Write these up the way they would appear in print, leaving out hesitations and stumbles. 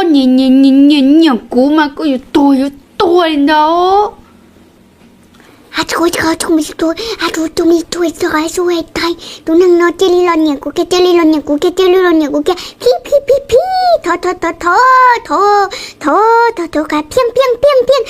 to nhìn cú mà có tôi đâu. Thôi rồi tay tôi năng nói chơi lon nhà của kia chơi lon nhà của kia phi thọ cả piang phi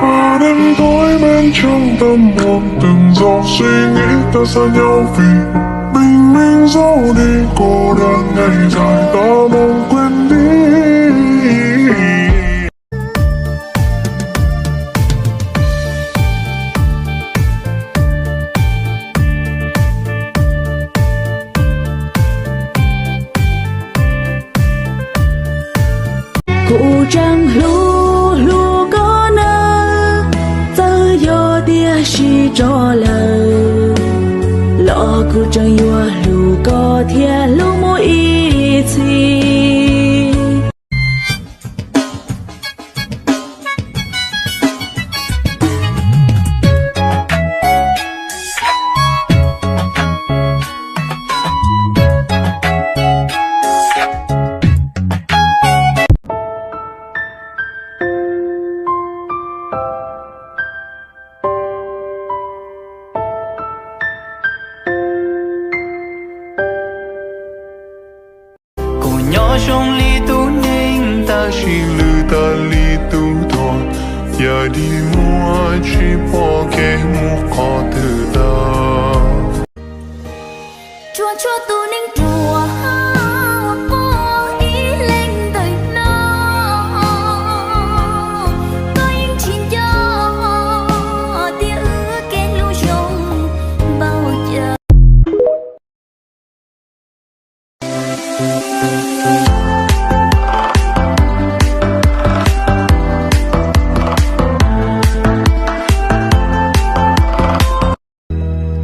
Và đêm tối bên trong tâm hồn từng dòng suy nghĩ ta xa nhau vì bình minh dẫu đi cô đơn ngày dài ta mong quên đi. cụ trăng lu có nơ tơ yo tia si cho lờ lọ cụ trăng yo lu có thia lu mo y chi. Trong ly tu ninh ta chỉ lư ta ly tu thọ giờ đi mua chỉ bỏ cái mua có từ ta chua chua tu ninh chùa có ý lên đời nó có những chuyện cho tia ước kén lưu trong bao giờ.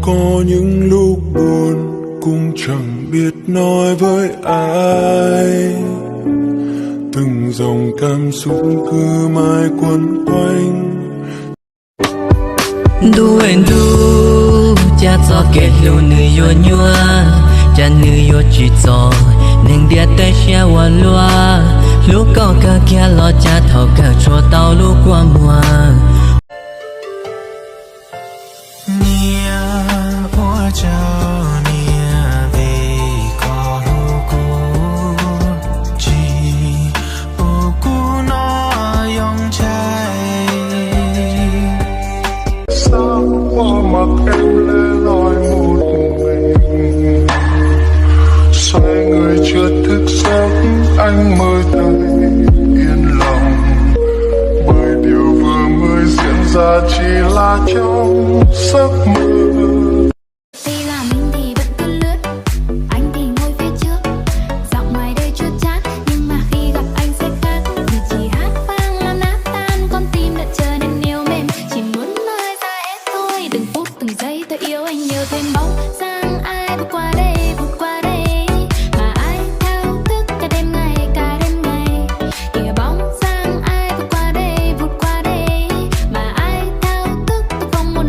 Có những lúc buồn cũng chẳng biết nói với ai, từng dòng cảm xúc cứ mãi quấn quanh. Đuôi đu cha cho kết lu nữ yo nhua cha nữ yo chỉ cho nên dia tay xe qua loa lúc có cả kia lo cha thầu cả cho tao lúc qua mùa. Mặt em lê loi một mình xoay người chưa thức giấc anh mới thấy yên lòng bởi điều vừa mới diễn ra chỉ là trong giấc mơ.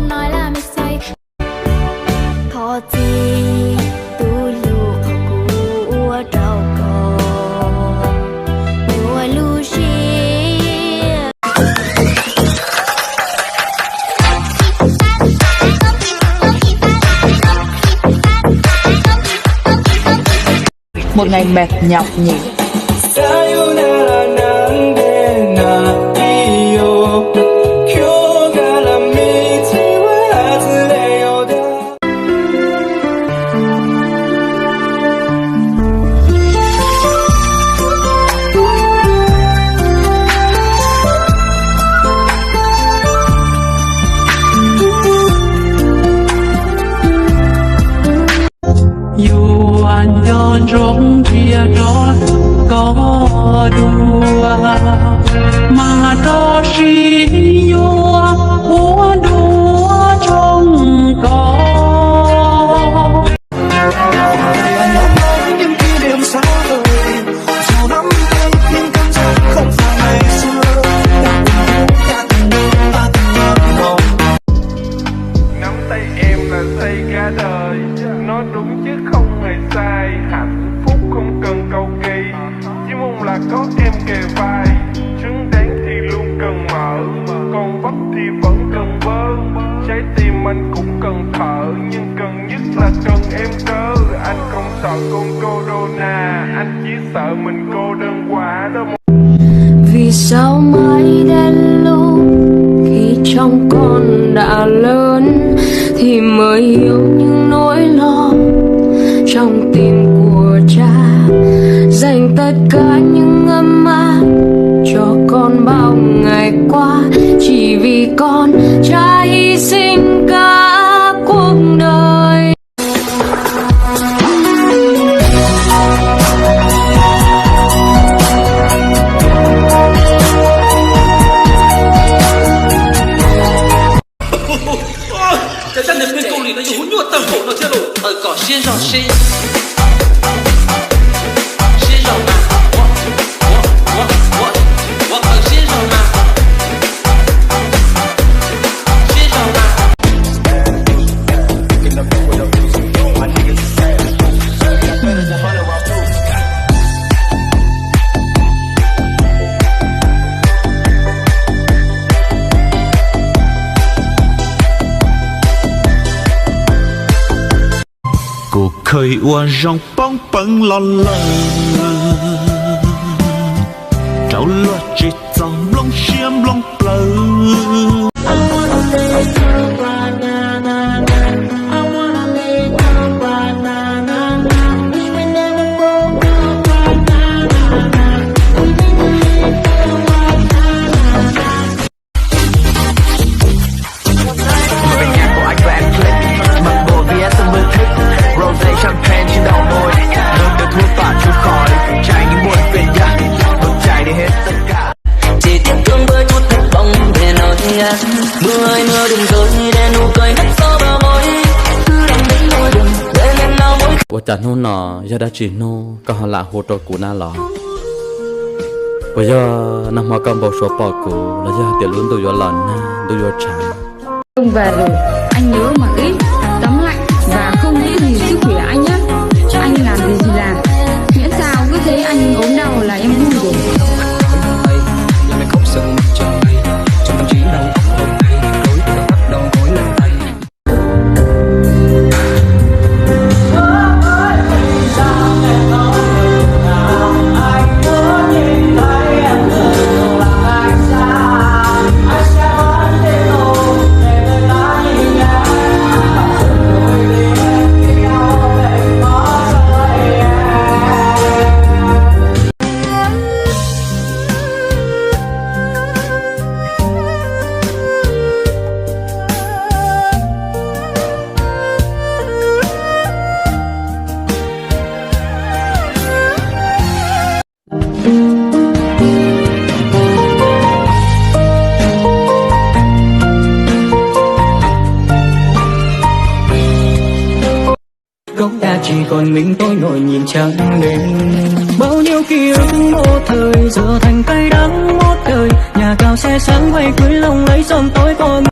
Nói là một ngày mệt nhọc nhỉ. Rong chia đó có đua mà đó chỉ nhua múa đua trong có những kỷ niệm xa vời dù nắm tay nhưng cảm giác không phải ngày xưa ta từng mơ nắm tay em là xây cả đời, nói đúng chứ không hề sai. Hạnh phúc không cần cầu kỳ, chỉ mong là có em kề vai. Trứng đáng thì luôn cần mở, còn vấp thì vẫn cần bơ. Trái tim anh cũng cần thở, nhưng cần nhất là cần em cơ. Anh không sợ con corona, anh chỉ sợ mình cô đơn quá đó. Vì sao mãi đến lúc khi trong con đã lớn thì mới hiểu những nỗi lo trong tim của cha, dành tất cả những ấm áp cho con bao ngày qua, chỉ vì con cha hy sinh cả cuộc đời.在这里面沟里的有虐蛋狗的这种搞先生先生啊，我搞先生啊，先生啊。cuộc khơi qua rong bóng bẩn lo lờ trâu lo chỉ dòng lông xiêm lông plơ. Mưa ơi mưa đừng rơi để nụ cười hắt gió bờ môi, cứ đành đến đôi đường để lên nào mối. 我讲侬呢，要得只侬，刚好拿活着古那了。我要那么干部说报古，了要点轮都有冷呢，都有茶。Ông về rồi, anh nhớ mặc ít, tắm lạnh và không nghĩ gì sức khỏe anh nhé. Anh làm gì thì làm, miễn sao cứ thấy anh ốm đau là em vui rồi. Góc nhà chỉ còn mình tôi ngồi nhìn trăng đêm, bao nhiêu ký ức một thời giờ thành cay đắng một đời. Nhà cao xe sáng quay cuối lòng lấy dòng tối còn